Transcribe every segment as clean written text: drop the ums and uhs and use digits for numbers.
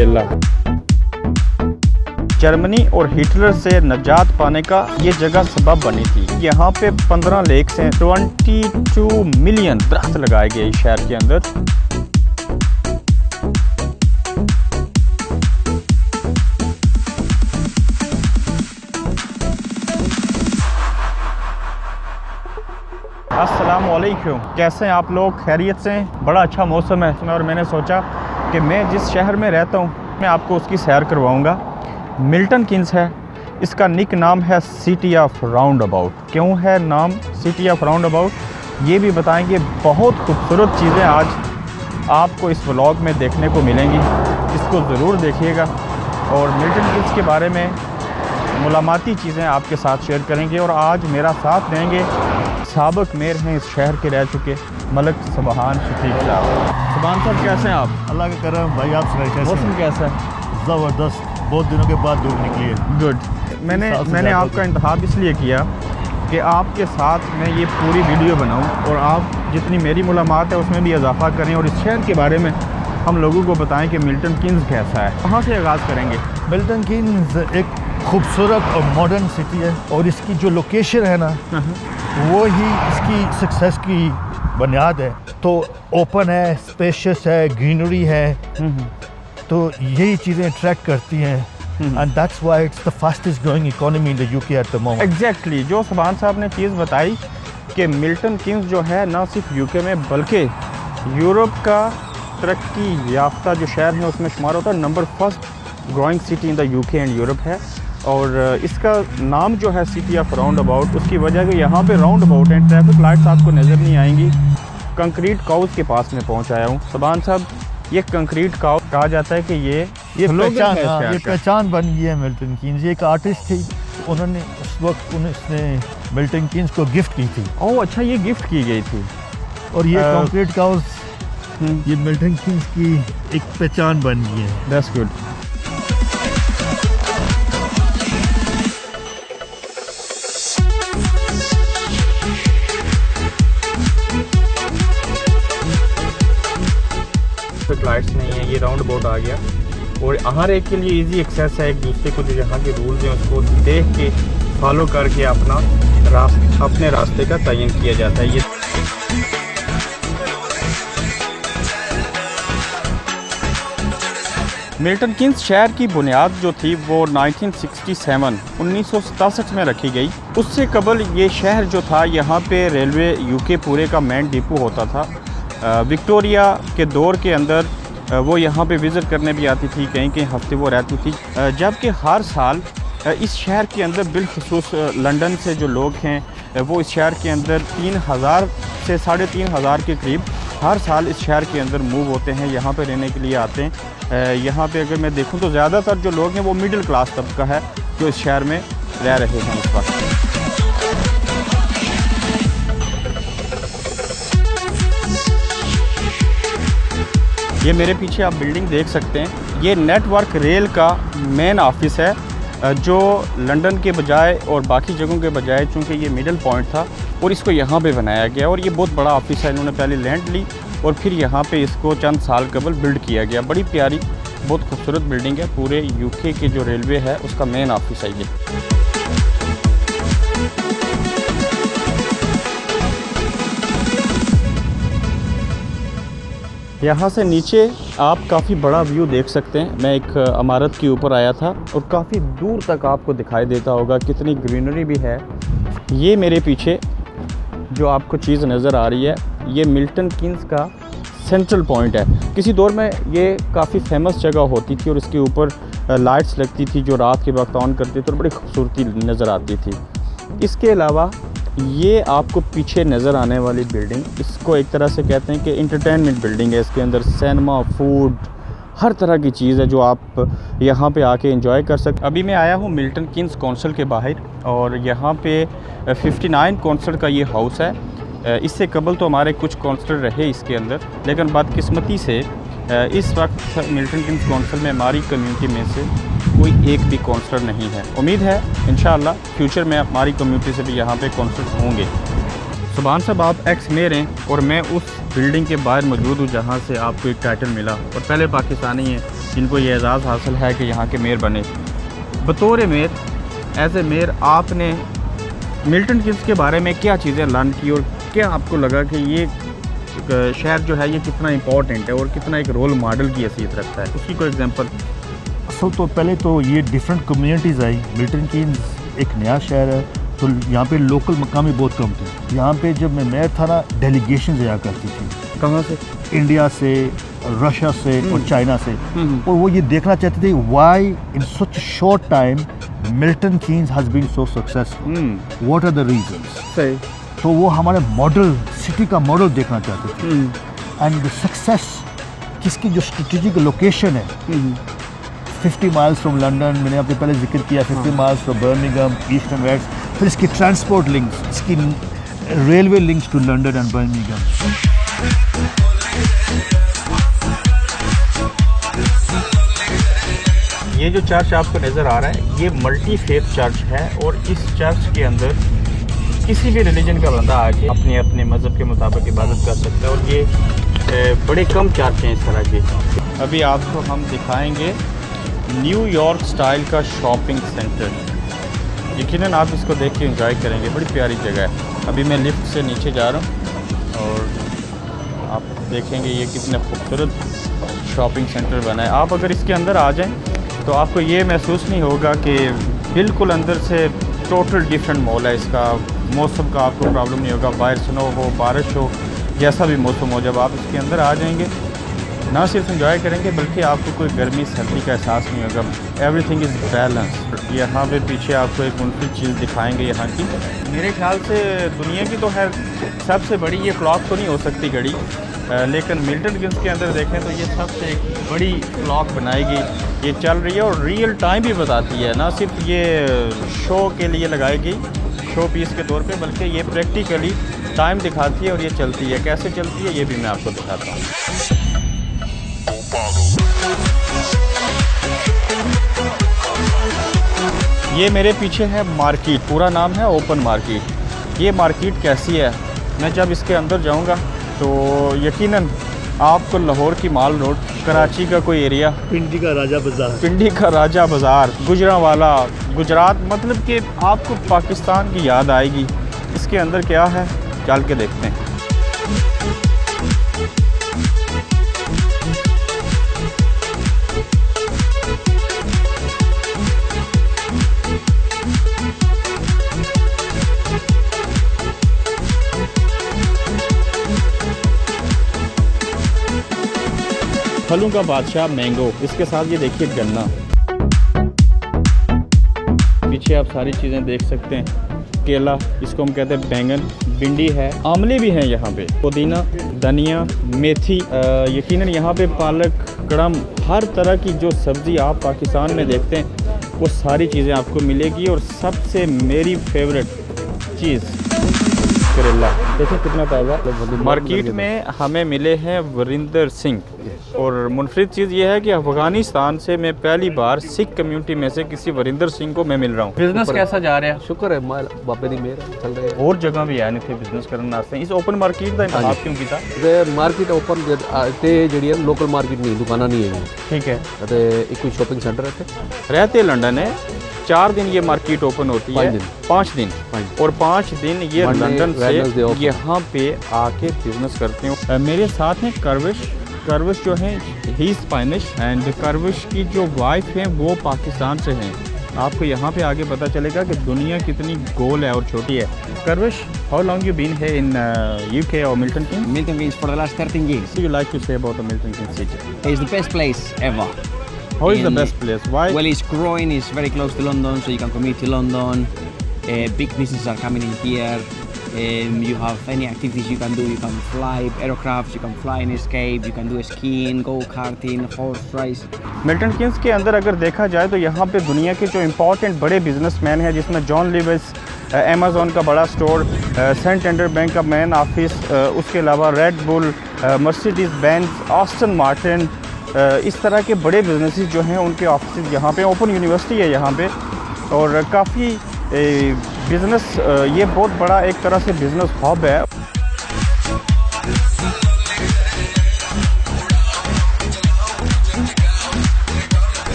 अल्हम्दुलिल्लाह। जर्मनी और हिटलर से नजात पाने का ये जगह सबब बनी थी। यहाँ पे 15 लेक से 22 मिलियन दरख्त लगाए गए इस शहर के अंदर। अस्सलाम वालेकुम, कैसे हैं आप लोग? खैरियत से? बड़ा अच्छा मौसम है और मैंने सोचा कि मैं जिस शहर में रहता हूँ मैं आपको उसकी सैर करवाऊँगा। मिल्टन कीन्स है, इसका निक नाम है सिटी ऑफ राउंड अबाउट। क्यों है नाम सिटी ऑफ राउंड अबाउट, ये भी बताएंगे। बहुत खूबसूरत चीज़ें आज आपको इस व्लॉग में देखने को मिलेंगी, इसको ज़रूर देखिएगा। और मिल्टन कीन्स के बारे में मुलामाती चीज़ें आपके साथ शेयर करेंगे। और आज मेरा साथ देंगे साबिक मेयर हैं इस शहर के रह चुके मलिक सुबहान शफीक साहब। सुबहान साहब कैसे हैं आप? अल्लाह का करम भाई, आप सुनाइए कैसे? मौसम कैसा है? ज़बरदस्त, बहुत दिनों के बाद धूप निकली है। गुड। मैंने आपका इंतखाब इसलिए किया कि आपके साथ मैं ये पूरी वीडियो बनाऊं और आप जितनी मेरी मुलाकात है उसमें भी इजाफा करें और इस शहर के बारे में हम लोगों को बताएं कि मिल्टन कीन्स कैसा है। कहाँ से आगाज़ करेंगे? मिल्टन कीन्स एक खूबसूरत और मॉडर्न सिटी है और इसकी जो लोकेशन है ना वो ही इसकी सक्सेस की बुनियाद है। तो ओपन है, स्पेशियस है, ग्रीनरी है, तो यही चीज़ें अट्रैक्ट करती हैं। And that's why it's the fastest growing economy in the UK at the moment. Exactly, जो सुबहान साहब ने चीज़ बताई कि मिल्टन कीन्स जो है ना सिर्फ यूके में बल्कि यूरोप का तरक्की याफ्ता जो शहर है उसमें शुमार होता है। Number first growing city in the UK and Europe है। और इसका नाम जो है सिटी ऑफ राउंड अबाउट, उसकी वजह कि यहाँ पे राउंड अबाउट है, ट्रैफिक लाइट्स आपको नज़र नहीं आएंगी। कंक्रीट काउस के पास में पहुँच आया हूँ। सुबहान साहब, ये कंक्रीट काउस कहा जाता है कि ये पहचान बन गई है मिल्टन कीन्स। ये एक आर्टिस्ट थी, उन्होंने उस वक्त उसने मिल्टन कीन्स को गिफ्ट की थी। ओह अच्छा, ये गिफ्ट की गई थी। और ये कंक्रीट काउस ये मिल्टन कीन्स की एक पहचान बन गई है। That's good. लाइट्स नहीं है, ये राउंड अबाउट आ गया और हर एक के लिए इजी एक्सेस है। एक दूसरे को जो यहाँ के रूल्स हैं उसको देख के फॉलो करके अपने रास्ते का तयन किया जाता है। ये मिल्टन कीन्स शहर की बुनियाद जो थी वो 1967 में रखी गई। उससे कबल ये शहर जो था यहाँ पे रेलवे यूके पूरे का मेन डिपो होता था। विक्टोरिया के दौर के अंदर वो यहाँ पे विज़िट करने भी आती थी, कहीं कहीं हफ्ते वो रहती थी। जबकि हर साल इस शहर के अंदर बिलखुसूस लंदन से जो लोग हैं वो इस शहर के अंदर 3000 से 3500 के करीब हर साल इस शहर के अंदर मूव होते हैं, यहाँ पे रहने के लिए आते हैं। यहाँ पे अगर मैं देखूँ तो ज़्यादातर जो लोग हैं वो मिडिल क्लास तबका है जो इस शहर में रह रहे हैं इस वक्त। ये मेरे पीछे आप बिल्डिंग देख सकते हैं, ये नेटवर्क रेल का मेन ऑफिस है जो लंदन के बजाय और बाकी जगहों के बजाय, चूँकि ये मिडल पॉइंट था और इसको यहाँ पे बनाया गया। और ये बहुत बड़ा ऑफिस है, इन्होंने पहले लैंड ली और फिर यहाँ पे इसको चंद साल कबल बिल्ड किया गया। बड़ी प्यारी, बहुत खूबसूरत बिल्डिंग है। पूरे यूके के जो रेलवे है उसका मेन ऑफिस है ये। यहाँ से नीचे आप काफ़ी बड़ा व्यू देख सकते हैं। मैं एक इमारत के ऊपर आया था और काफ़ी दूर तक आपको दिखाई देता होगा कितनी ग्रीनरी भी है। ये मेरे पीछे जो आपको चीज़ नज़र आ रही है ये मिल्टन कीन्स का सेंट्रल पॉइंट है। किसी दौर में ये काफ़ी फेमस जगह होती थी और इसके ऊपर लाइट्स लगती थी जो रात के वक्त ऑन करती थी और बड़ी खूबसूरती नज़र आती थी। इसके अलावा ये आपको पीछे नज़र आने वाली बिल्डिंग, इसको एक तरह से कहते हैं कि इंटरटेनमेंट बिल्डिंग है। इसके अंदर सिनेमा, फूड, हर तरह की चीज़ है जो आप यहाँ पे आके एंजॉय कर सकते। अभी मैं आया हूँ मिल्टन कीन्स कौंसल के बाहर और यहाँ पे 59 कौंसल का ये हाउस है। इससे कबल तो हमारे कुछ कौंसलर रहे इसके अंदर, लेकिन बदकिस्मती से इस वक्त मिल्टन कीन्स कौंसल में हमारी कम्युनिटी में से कोई एक भी कौंसलर नहीं है। उम्मीद है इंशाअल्लाह फ्यूचर में हमारी कम्युनिटी से भी यहाँ पे कौंसलर होंगे। सुबहान साहब, आप एक्स मेयर हैं और मैं उस बिल्डिंग के बाहर मौजूद हूँ जहाँ से आपको एक टाइटल मिला और पहले पाकिस्तानी हैं जिनको ये एजाज़ हासिल है कि यहाँ के मेयर बने। बतौर मेयर, एज ए मेयर, आपने मिल्टन कीन्स के बारे में क्या चीज़ें लर्न की और क्या आपको लगा कि ये शहर जो है ये कितना इंपॉर्टेंट है और कितना एक रोल मॉडल की हैसियत रखता है, उसकी कोई एग्जांपल? असल तो पहले तो ये डिफरेंट कम्युनिटीज़ आई। मिल्टन कीन्स एक नया शहर है, तो यहाँ पे लोकल मकामी बहुत कम थे। यहाँ पे जब मैं मेयर था ना, डेलीगेशन आया करती थी। कहाँ से? इंडिया से, रशिया से और चाइना से। और वो ये देखना चाहते थे why in such short time Milton Keynes has been so successful, what are the reasons. सही। तो वो हमारे मॉडल, सिटी का मॉडल देखना चाहते थे। एंड द सक्सेस किसकी जो स्ट्रेटेजिक लोकेशन है, 50 माइल्स फ्रॉम लंदन, मैंने आपने पहले जिक्र किया, 50 miles from Birmingham, east and west, फिर इसकी ट्रांसपोर्ट लिंक्स, इसकी railway links to London and Birmingham. ये जो चर्च आपको नज़र आ रहा है, ये मल्टी फेथ चर्च है और इस चर्च के अंदर किसी भी रिलीजन का बंदा आके अपने अपने मज़हब के मुताबिक इबादत कर सकता है और ये बड़े कम चर्च हैं इस तरह के। अभी आपको हम दिखाएंगे न्यूयॉर्क स्टाइल का शॉपिंग सेंटर। यकीनन आप इसको देख के एंजॉय करेंगे, बड़ी प्यारी जगह है। अभी मैं लिफ्ट से नीचे जा रहा हूँ और आप देखेंगे ये कितने खूबसूरत शॉपिंग सेंटर बना है। आप अगर इसके अंदर आ जाएं तो आपको ये महसूस नहीं होगा कि बिल्कुल अंदर से टोटल डिफरेंट मॉल है। इसका मौसम का आपको प्रॉब्लम नहीं होगा, बाहर स्नो हो, बारिश हो, जैसा भी मौसम हो, जब आप इसके अंदर आ जाएंगे ना सिर्फ एंजॉय करेंगे बल्कि आपको कोई गर्मी सर्दी का एहसास नहीं होगा। Everything is balance. यहाँ पे पीछे आपको एक मुनफरिद चीज़ दिखाएंगे यहाँ की। मेरे ख्याल से दुनिया की तो खैर सबसे बड़ी ये क्लॉक तो नहीं हो सकती घड़ी, लेकिन मिल्टन कीन्स के अंदर देखें तो ये सबसे एक बड़ी क्लॉक बनाएगी। ये चल रही है और रियल टाइम भी बताती है, ना सिर्फ ये शो के लिए लगाएगी, शो पीस के तौर पे, बल्कि ये प्रैक्टिकली टाइम दिखाती है और ये चलती है। कैसे चलती है ये भी मैं आपको दिखाता हूँ। ये मेरे पीछे है मार्केट, पूरा नाम है ओपन मार्केट। ये मार्केट कैसी है, मैं जब इसके अंदर जाऊंगा तो यकीनन आपको लाहौर की माल रोड, कराची का कोई एरिया, पिंडी का राजा बाज़ार, पिंडी का राजा बाज़ार, गुजरांवाला, गुजरात, मतलब कि आपको पाकिस्तान की याद आएगी। इसके अंदर क्या है चल के देखते हैं। फलों का बादशाह मैंगो, इसके साथ ये देखिए गन्ना। पीछे आप सारी चीज़ें देख सकते हैं। केला, इसको हम कहते हैं बैंगन, भिंडी है, आमले भी हैं यहाँ पे, पुदीना, धनिया, मेथी, यकीनन यहाँ पे पालक, कड़म, हर तरह की जो सब्ज़ी आप पाकिस्तान में देखते हैं वो सारी चीज़ें आपको मिलेगी। और सबसे मेरी फेवरेट चीज़ करेला, देखिए कितना ताज़ा। मार्केट में हमें मिले हैं वरिंदर सिंह, और मुनफरिद चीज़ ये है कि अफ़गानिस्तान से मैं पहली बार सिख कम्युनिटी में से किसी वरिंदर सिंह को मैं मिल रहा हूँ। बिजनेस कैसा जा रहा है? शुक्र है बाबे दी मेहर चल रही है। और जगह भी आए थे बिजनेस करने वास्ते। इस ओपन मार्केट का इंतखाब क्यों किया? मार्केट ओपन ते जी लोकल मार्केट नहीं, दुकाना नहीं है। ठीक है। एक कोई शॉपिंग सेंटर है, रहते लंदन है। 4 दिन ये मार्केट ओपन होती है, 5 दिन, और 5 दिन ये लंदन से यहाँ पे आके बिजनेस करते हैं। मेरे साथ हैं करविश जो है ही स्पेनिश, एंड करविश की जो वाइफ है वो पाकिस्तान से हैं। आपको यहाँ पे आगे पता चलेगा कि दुनिया कितनी गोल है और छोटी है। करविश, हाउ लॉन्ग यू बीन है इन UK or Milton Keynes? Milton Keynes for the last 13 years. What do you like to say about the Milton Keynes city? It's the best place ever. How is the best place? Why? Well, it's growing, it's very close to London, so you can commute to London. Big businesses are coming in here. You have any activities you can do. You can fly aircrafts, you can fly and escape, you can do skiing, go-karting, horse race. Milton Keynes के अंदर अगर देखा जाए तो यहाँ पे दुनिया के जो इम्पोर्टेंट बड़े बिजनेसमैन हैं, जिसमें जॉन लिविस, अमेज़न का बड़ा स्टोर, सेंटेंडर बैंक का मेन ऑफिस, उसके अलावा red bull, Mercedes Benz, Austin Martin, इस तरह के बड़े बिजनेसेस जो हैं उनके ऑफिस यहाँ पे, ओपन यूनिवर्सिटी है यहाँ पे, और काफ़ी बिज़नेस, ये बहुत बड़ा एक तरह से बिज़नेस हब है।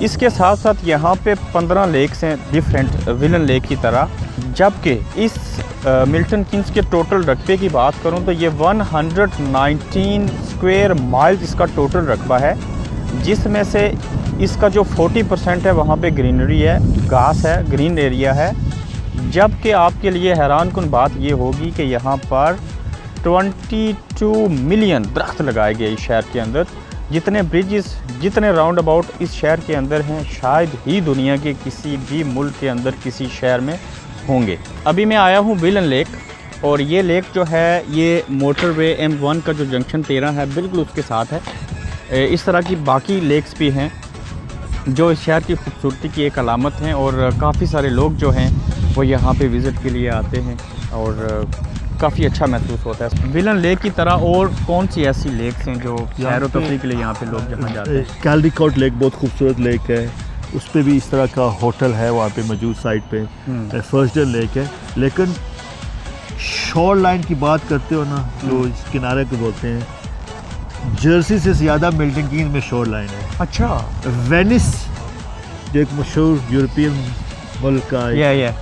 इसके साथ साथ यहाँ पे 15 लेक्स हैं डिफरेंट विलन लेक की तरह, जबकि इस मिल्टन किंग्स के टोटल रकबे की बात करूँ तो ये 119 स्क्वायर माइल्स इसका टोटल रकबा है, जिसमें से इसका जो 40% है वहाँ पे ग्रीनरी है, घास है, ग्रीन एरिया है। जबकि आपके लिए हैरानकुन बात ये होगी कि यहाँ पर 22 मिलियन दरख्त लगाए गए इस शहर के अंदर। जितने ब्रिजेस, जितने राउंड अबाउट इस शहर के अंदर हैं, शायद ही दुनिया के किसी भी मुल्क के अंदर किसी शहर में होंगे। अभी मैं आया हूँ विलन लेक, और ये लेक जो है ये मोटरवे M1 का जो जंक्शन 13 है बिल्कुल उसके साथ है। इस तरह की बाकी लेक्स भी हैं जो इस शहर की खूबसूरती की एक अलामत हैं, और काफ़ी सारे लोग जो हैं वो यहाँ पे विज़िट के लिए आते हैं और काफ़ी अच्छा महसूस होता है। विलन लेक की तरह और कौन सी ऐसी लेक्स हैं जो सैर व तफरीह के लिए यहाँ पे लोग जहाँ जाते हैं? कैल्डिकोट लेक बहुत खूबसूरत लेक है, उस पर भी इस तरह का होटल है वहाँ पे मौजूद साइड पे। फर्स्टन लेक है, लेकिन शोर लाइन की बात करते हो ना, जो इस किनारे को बोलते हैं, जर्सी से ज़्यादा मिल्टन कीन्स में शोर लाइन है। अच्छा, वेनिस जो एक मशहूर यूरोपियन मुल्क का है,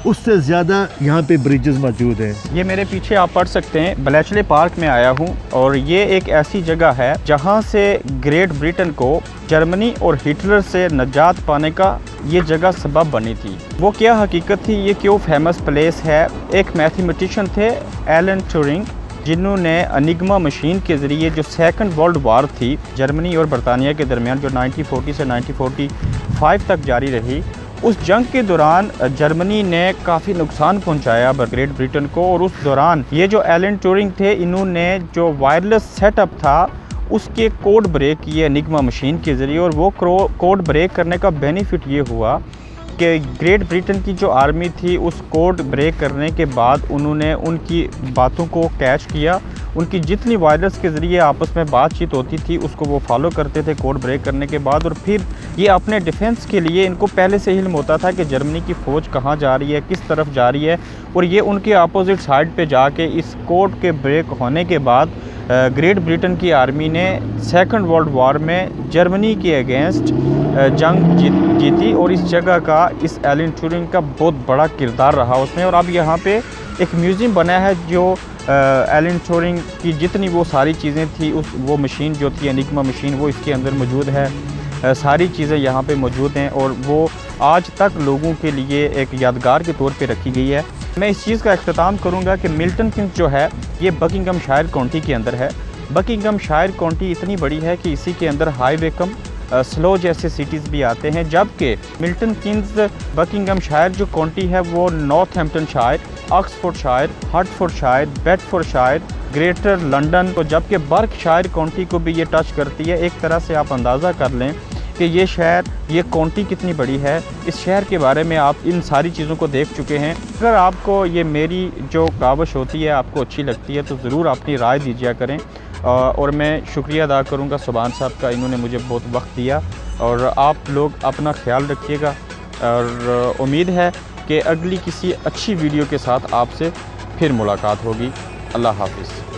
उससे ज़्यादा यहाँ पे ब्रिजेस मौजूद हैं। ये मेरे पीछे आप पढ़ सकते हैं, ब्लेचले पार्क में आया हूँ, और ये एक ऐसी जगह है जहाँ से ग्रेट ब्रिटेन को जर्मनी और हिटलर से निजात पाने का ये जगह सबब बनी थी। वो क्या हकीकत थी, ये क्यों फेमस प्लेस है? एक मैथमेटिशियन थे एलन ट्यूरिंग, जिन्होंने एनिग्मा मशीन के ज़रिए जो सेकंड वर्ल्ड वार थी जर्मनी और बरतानिया के दरमियान, जो 1940 से 1945 तक जारी रही, उस जंग के दौरान जर्मनी ने काफ़ी नुकसान पहुंचाया ग्रेट ब्रिटेन को। और उस दौरान ये जो एलन ट्यूरिंग थे, इन्होंने जो वायरलेस सेटअप था उसके कोड ब्रेक किए एनिग्मा मशीन के ज़रिए, और वो कोड ब्रेक करने का बेनिफिट ये हुआ कि ग्रेट ब्रिटेन की जो आर्मी थी उस कोड ब्रेक करने के बाद उन्होंने उनकी बातों को कैच किया, उनकी जितनी वायरस के ज़रिए आपस में बातचीत होती थी उसको वो फॉलो करते थे कोड ब्रेक करने के बाद। और फिर ये अपने डिफेंस के लिए, इनको पहले से ही इल्म होता था कि जर्मनी की फ़ौज कहाँ जा रही है, किस तरफ जा रही है, और ये उनके अपोजिट साइड पे जाके इस कोड के ब्रेक होने के बाद ग्रेट ब्रिटेन की आर्मी ने सेकंड वर्ल्ड वार में जर्मनी के अगेंस्ट जंग जीती। और इस जगह का, इस एलन ट्यूरिंग का बहुत बड़ा किरदार रहा उसमें। और अब यहाँ पे एक म्यूज़ियम बना है जो एलन ट्यूरिंग की जितनी वो सारी चीज़ें थी, वो मशीन जो थी एनिग्मा मशीन, वो इसके अंदर मौजूद है। सारी चीज़ें यहाँ पे मौजूद हैं और वो आज तक लोगों के लिए एक यादगार के तौर पे रखी गई है। मैं इस चीज़ का इख्तिताम करूँगा कि मिल्टन किंग्स जो है ये बकिंघमशायर काउंटी के अंदर है। बकिंघमशायर काउंटी इतनी बड़ी है कि इसी के अंदर हाई वेकम, स्लो जैसे सिटीज़ भी आते हैं, जबकि मिल्टन किंग्स बकिंघमशायर जो काउंटी है वो Northamptonshire, Oxfordshire, Hertfordshire, Bedfordshire, greater London, तो जबकि बर्कशायर काउंटी को भी ये टच करती है। एक तरह से आप अंदाज़ा कर लें कि ये शहर, ये काउंटी कितनी बड़ी है। इस शहर के बारे में आप इन सारी चीज़ों को देख चुके हैं। अगर आपको ये मेरी जो कावश होती है आपको अच्छी लगती है तो ज़रूर अपनी राय दीजिए करें। और मैं शुक्रिया अदा करूँगा सुभान साहब का, इन्होंने मुझे बहुत वक्त दिया। और आप लोग अपना ख्याल रखिएगा, और उम्मीद है कि अगली किसी अच्छी वीडियो के साथ आपसे फिर मुलाकात होगी। अल्लाह हाफ़िज़।